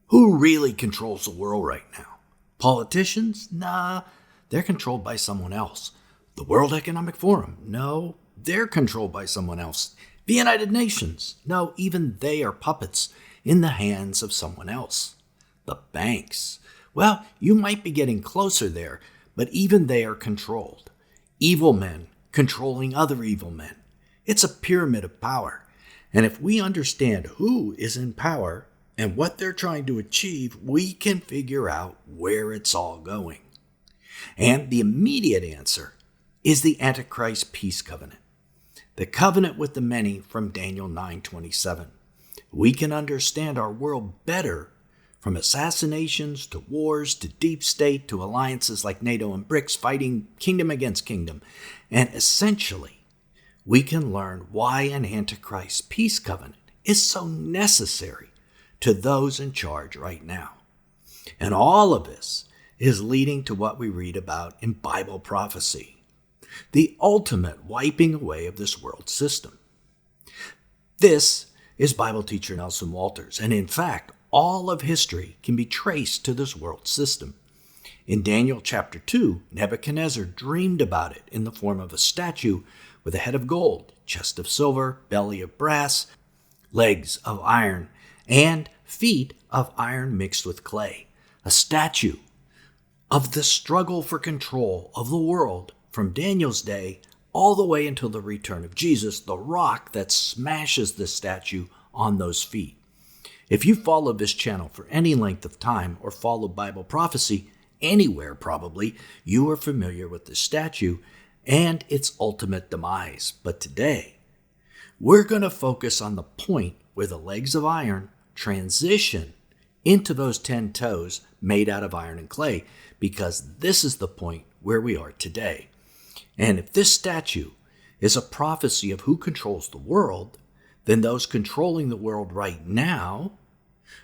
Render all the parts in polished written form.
Who really controls the world right now? Politicians? Nah, they're controlled by someone else. The World Economic Forum? No, they're controlled by someone else. The United Nations? No, even they are puppets in the hands of someone else. The banks? Well, you might be getting closer there, but even they are controlled. Evil men controlling other evil men. It's a pyramid of power. And if we understand who is in power and what they're trying to achieve, we can figure out where it's all going. And the immediate answer is the Antichrist peace covenant. The covenant with the many from Daniel 9:27. We can understand our world better from assassinations to wars to deep state to alliances like NATO and BRICS fighting kingdom against kingdom. And essentially, we can learn why an Antichrist peace covenant is so necessary to those in charge right now. And all of this is leading to what we read about in Bible prophecy, the ultimate wiping away of this world system. This is Bible teacher Nelson Walters, and in fact, all of history can be traced to this world system. In Daniel chapter 2, Nebuchadnezzar dreamed about it in the form of a statue with a head of gold, chest of silver, belly of brass, legs of iron, and feet of iron mixed with clay. A statue of the struggle for control of the world from Daniel's day all the way until the return of Jesus, the rock that smashes the statue on those feet. If you follow this channel for any length of time or follow Bible prophecy anywhere probably, you are familiar with this statue and its ultimate demise. But today, we're going to focus on the point where the legs of iron transition into those 10 toes made out of iron and clay, because this is the point where we are today. And if this statue is a prophecy of who controls the world, then those controlling the world right now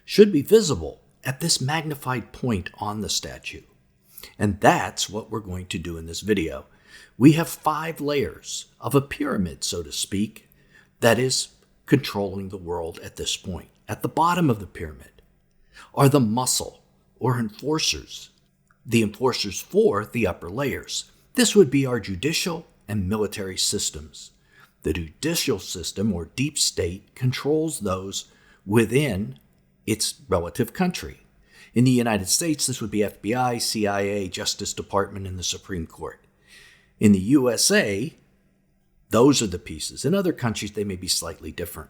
should be visible at this magnified point on the statue. And that's what we're going to do in this video. We have 5 layers of a pyramid, so to speak, that is controlling the world at this point. At the bottom of the pyramid are the muscle or enforcers, the enforcers for the upper layers. This would be our judicial and military systems. The judicial system, or deep state, controls those within its relative country. In the United States, this would be FBI, CIA, Justice Department, and the Supreme Court. In the USA, those are the pieces. In other countries, they may be slightly different.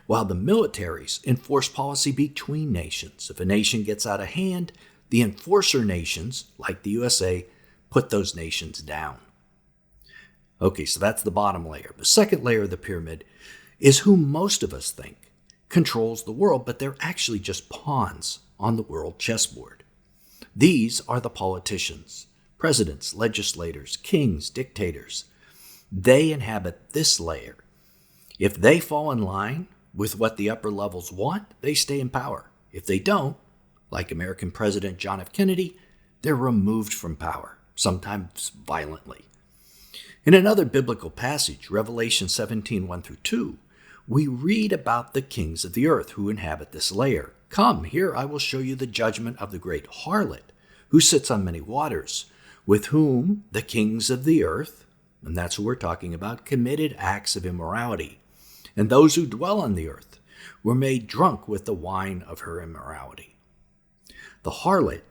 While the militaries enforce policy between nations. If a nation gets out of hand, the enforcer nations, like the USA, put those nations down. Okay, so that's the bottom layer. The second layer of the pyramid is who most of us think controls the world, but they're actually just pawns on the world chessboard. These are the politicians, presidents, legislators, kings, dictators. They inhabit this layer. If they fall in line with what the upper levels want, they stay in power. If they don't, like American President John F. Kennedy, they're removed from power, sometimes violently. In another biblical passage, Revelation 17:1-2, we read about the kings of the earth who inhabit this layer. Come, here I will show you the judgment of the great harlot, who sits on many waters, with whom the kings of the earth, and that's who we're talking about, committed acts of immorality. And those who dwell on the earth were made drunk with the wine of her immorality. The harlot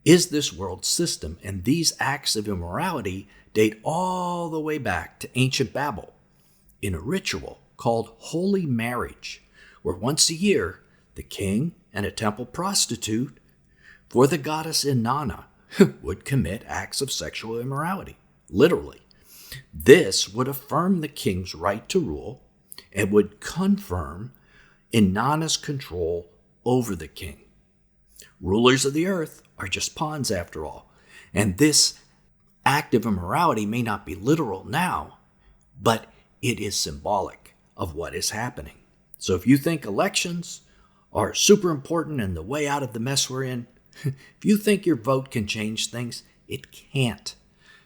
is this world system, and these acts of immorality date all the way back to ancient Babel in a ritual called holy marriage, where once a year the king and a temple prostitute for the goddess Inanna would commit acts of sexual immorality, literally. This would affirm the king's right to rule and would confirm Inanna's control over the king. Rulers of the earth are just pawns after all, and this act of immorality may not be literal now, but it is symbolic of what is happening. So if you think elections are super important and the way out of the mess we're in, if you think your vote can change things, it can't,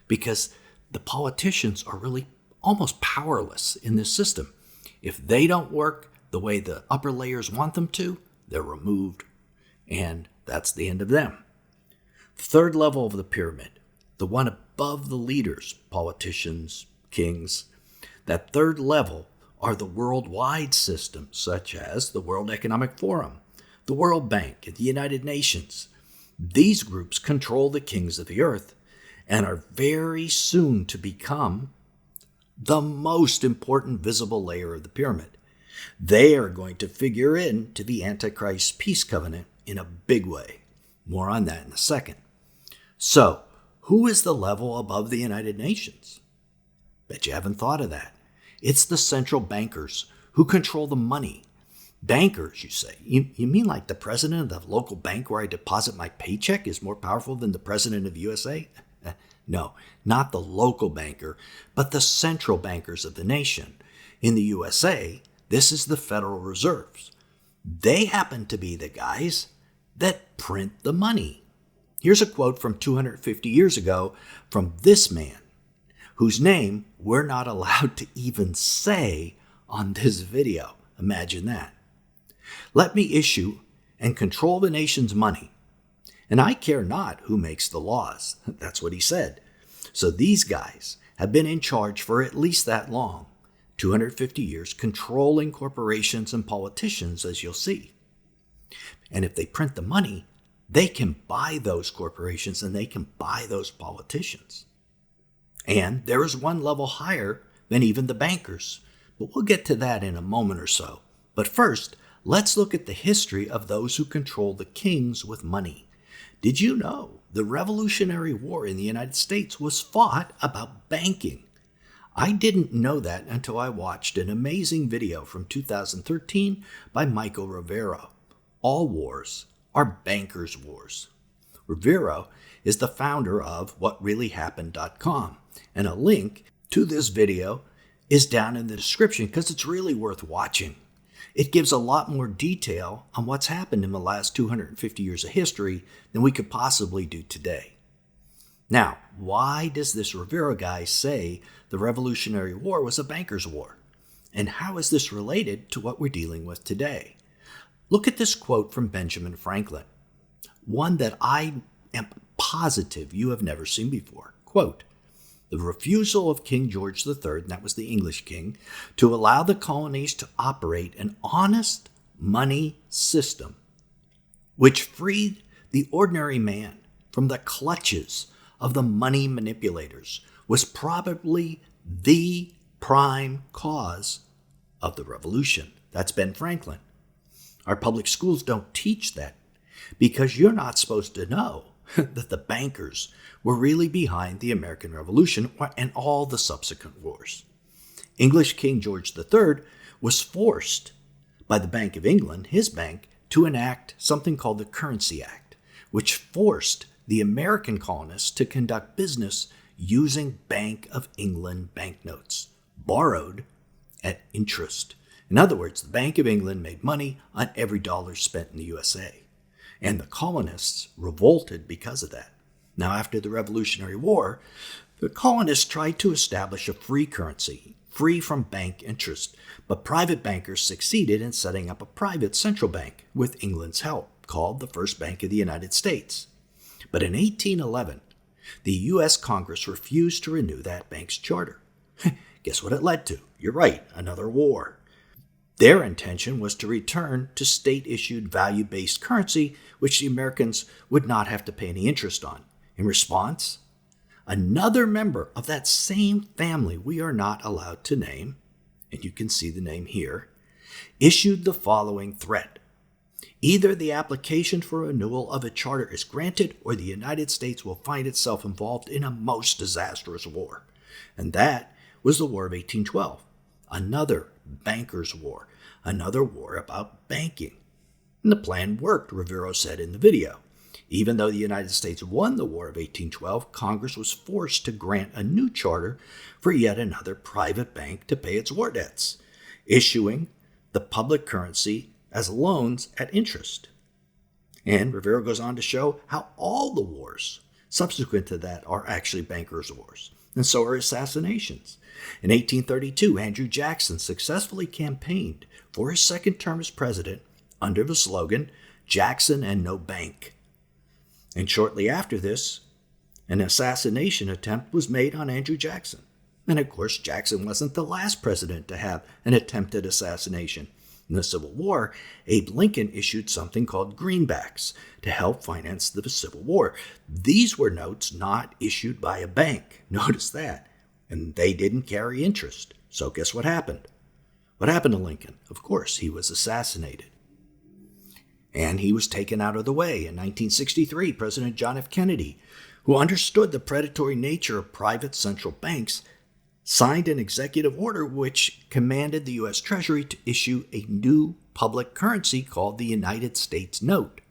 because the politicians are really almost powerless in this system. If they don't work the way the upper layers want them to, they're removed. And that's the end of them. The third level of the pyramid, the one above the leaders, politicians, kings, that third level are the worldwide systems such as the World Economic Forum, the World Bank, and the United Nations. These groups control the kings of the earth and are very soon to become the most important visible layer of the pyramid. They are going to figure into the Antichrist peace covenant in a big way. More on that in a second. So, who is the level above the United Nations? Bet you haven't thought of that. It's the central bankers who control the money. Bankers, you say? You mean like the president of the local bank where I deposit my paycheck is more powerful than the president of USA? No, not the local banker, but the central bankers of the nation. In the USA, this is the Federal Reserves. They happen to be the guys that print the money. Here's a quote from 250 years ago from this man, whose name we're not allowed to even say on this video. Imagine that. Let me issue and control the nation's money, and I care not who makes the laws. That's what he said. So these guys have been in charge for at least that long, 250 years, controlling corporations and politicians, as you'll see. And if they print the money, they can buy those corporations and they can buy those politicians. And there is one level higher than even the bankers, but we'll get to that in a moment or so. But first, let's look at the history of those who control the kings with money. Did you know the Revolutionary War in the United States was fought about banking? I didn't know that until I watched an amazing video from 2013 by Michael Rivero. All wars are bankers' wars. Rivero is the founder of whatreallyhappened.com, and a link to this video is down in the description because it's really worth watching. It gives a lot more detail on what's happened in the last 250 years of history than we could possibly do today. Now, why does this Rivera guy say the Revolutionary War was a banker's war? And how is this related to what we're dealing with today? Look at this quote from Benjamin Franklin, one that I am positive you have never seen before. Quote, "The refusal of King George III, and that was the English king, to allow the colonies to operate an honest money system, which freed the ordinary man from the clutches of the money manipulators, was probably the prime cause of the revolution." That's Ben Franklin. Our public schools don't teach that because you're not supposed to know that the bankers were really behind the American Revolution and all the subsequent wars. English King George III was forced by the Bank of England, his bank, to enact something called the Currency Act, which forced the American colonists to conduct business using Bank of England banknotes, borrowed at interest. In other words, the Bank of England made money on every dollar spent in the USA. And the colonists revolted because of that. Now, after the Revolutionary War, the colonists tried to establish a free currency, free from bank interest, but private bankers succeeded in setting up a private central bank with England's help, called the First Bank of the United States. But in 1811, the U.S. Congress refused to renew that bank's charter. Guess what it led to? You're right, another war. Their intention was to return to state-issued value-based currency, which the Americans would not have to pay any interest on. In response, another member of that same family we are not allowed to name, and you can see the name here, issued the following threat. Either the application for renewal of a charter is granted, or the United States will find itself involved in a most disastrous war. And that was the War of 1812, another bankers' war, another war about banking. And the plan worked, Rivero said in the video. Even though the United States won the War of 1812, Congress was forced to grant a new charter for yet another private bank to pay its war debts, issuing the public currency as loans at interest. And Rivero goes on to show how all the wars subsequent to that are actually bankers' wars, and so are assassinations. In 1832, Andrew Jackson successfully campaigned for his second term as president under the slogan, Jackson and no bank. And shortly after this, an assassination attempt was made on Andrew Jackson. And of course, Jackson wasn't the last president to have an attempted assassination. In the Civil War, Abe Lincoln issued something called greenbacks to help finance the Civil War. These were notes not issued by a bank. Notice that. And they didn't carry interest. So guess what happened? What happened to Lincoln? Of course, he was assassinated. And he was taken out of the way. In 1963, President John F. Kennedy, who understood the predatory nature of private central banks, signed an executive order which commanded the U.S. Treasury to issue a new public currency called the United States Note.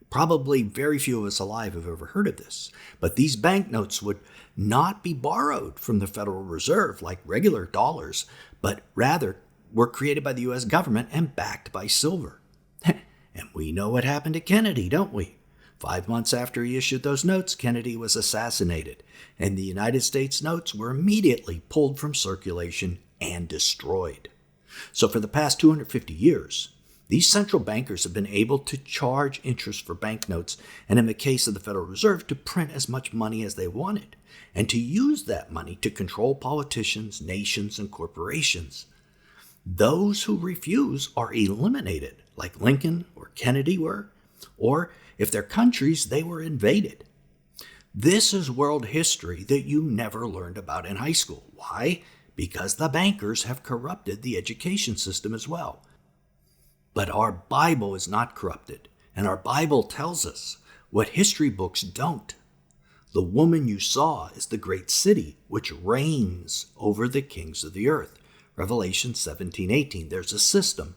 Probably very few of us alive have ever heard of this, but these banknotes would not be borrowed from the Federal Reserve like regular dollars, but rather were created by the U.S. government and backed by silver. And we know what happened to Kennedy, don't we? 5 months after he issued those notes, Kennedy was assassinated, and the United States notes were immediately pulled from circulation and destroyed. So for the past 250 years, these central bankers have been able to charge interest for banknotes, and in the case of the Federal Reserve, to print as much money as they wanted, and to use that money to control politicians, nations, and corporations. Those who refuse are eliminated, like Lincoln or Kennedy were, or if they're countries, they were invaded. This is world history that you never learned about in high school. Why? Because the bankers have corrupted the education system as well. But our Bible is not corrupted, and our Bible tells us what history books don't. The woman you saw is the great city which reigns over the kings of the earth. Revelation 17:18. There's a system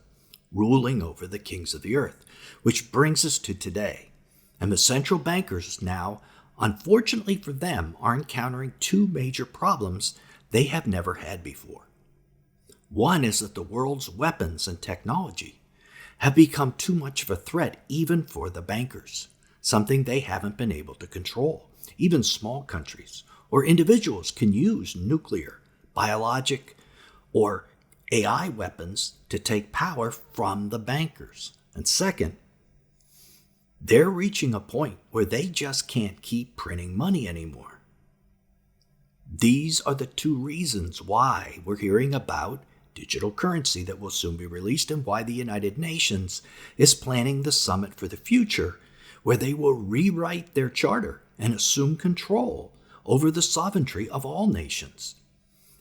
ruling over the kings of the earth, which brings us to today. And the central bankers now, unfortunately for them, are encountering two major problems they have never had before. One is that the world's weapons and technology have become too much of a threat even for the bankers, something they haven't been able to control. Even small countries or individuals can use nuclear, biologic, or AI weapons to take power from the bankers. And second, they're reaching a point where they just can't keep printing money anymore. These are the two reasons why we're hearing about digital currency that will soon be released, and why the United Nations is planning the Summit for the Future, where they will rewrite their charter and assume control over the sovereignty of all nations.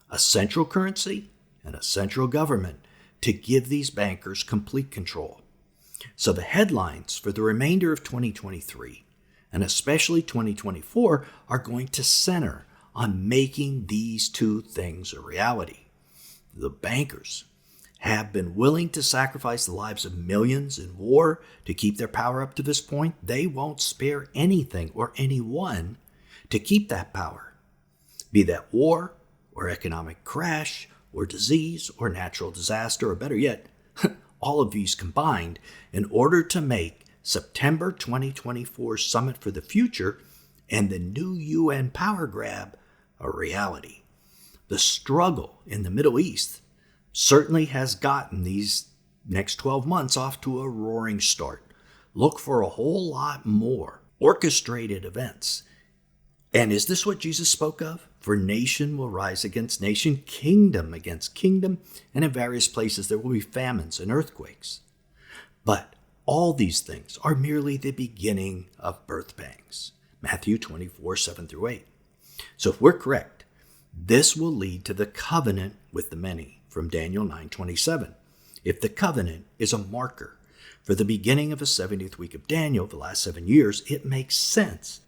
A central currency and a central government to give these bankers complete control. So the headlines for the remainder of 2023, and especially 2024, are going to center on making these two things a reality. The bankers have been willing to sacrifice the lives of millions in war to keep their power up to this point. They won't spare anything or anyone to keep that power, be that war or economic crash or disease or natural disaster, or better yet, all of these combined, in order to make September 2024 Summit for the Future and the new UN power grab a reality. The struggle in the Middle East certainly has gotten these next 12 months off to a roaring start. Look for a whole lot more orchestrated events. And is this what Jesus spoke of? For nation will rise against nation, kingdom against kingdom, and in various places there will be famines and earthquakes. But all these things are merely the beginning of birth pangs. Matthew 24:7-8. So if we're correct, this will lead to the covenant with the many, from Daniel 9:27. If the covenant is a marker for the beginning of the 70th week of Daniel, the last 7 years, it makes sense.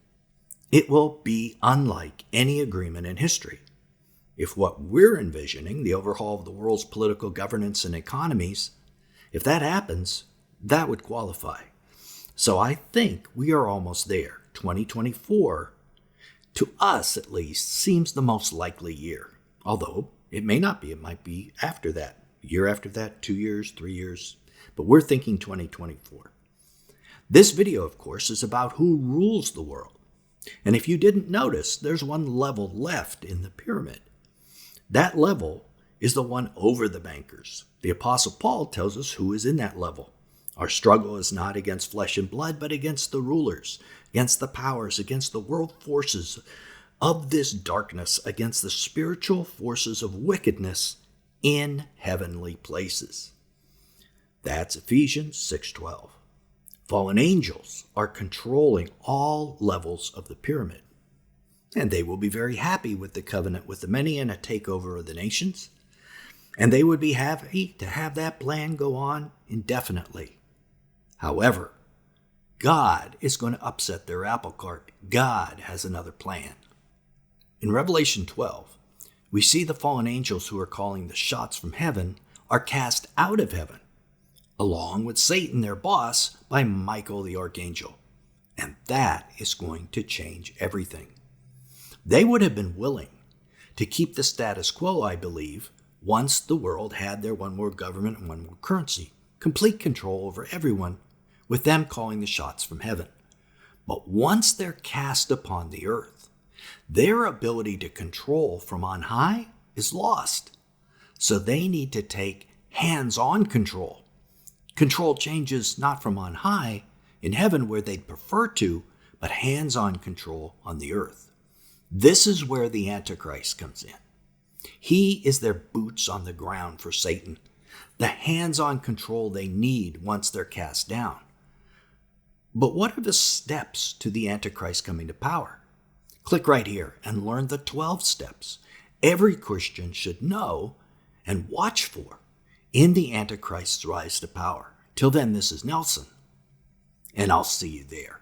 It will be unlike any agreement in history. If what we're envisioning, the overhaul of the world's political governance and economies, if that happens, that would qualify. So I think we are almost there. 2024, to us at least, seems the most likely year. Although it may not be. It might be after that. A year after that, 2 years, 3 years. But we're thinking 2024. This video, of course, is about who rules the world. And if you didn't notice, there's one level left in the pyramid. That level is the one over the bankers. The Apostle Paul tells us who is in that level. Our struggle is not against flesh and blood, but against the rulers, against the powers, against the world forces of this darkness, against the spiritual forces of wickedness in heavenly places. That's Ephesians 6:12. Fallen angels are controlling all levels of the pyramid, and they will be very happy with the covenant with the many and a takeover of the nations, and they would be happy to have that plan go on indefinitely. However, God is going to upset their apple cart. God has another plan. In Revelation 12, we see the fallen angels who are calling the shots from heaven are cast out of heaven, along with Satan, their boss, by Michael the archangel. And that is going to change everything. They would have been willing to keep the status quo, I believe, once the world had their one world government and one world currency, complete control over everyone, with them calling the shots from heaven. But once they're cast upon the earth, their ability to control from on high is lost. So they need to take hands-on control. Control changes not from on high in heaven where they'd prefer to, but hands-on control on the earth. This is where the Antichrist comes in. He is their boots on the ground for Satan, the hands-on control they need once they're cast down. But what are the steps to the Antichrist coming to power? Click right here and learn the 12 steps every Christian should know and watch for in the Antichrist's rise to power. Till then, this is Nelson, and I'll see you there.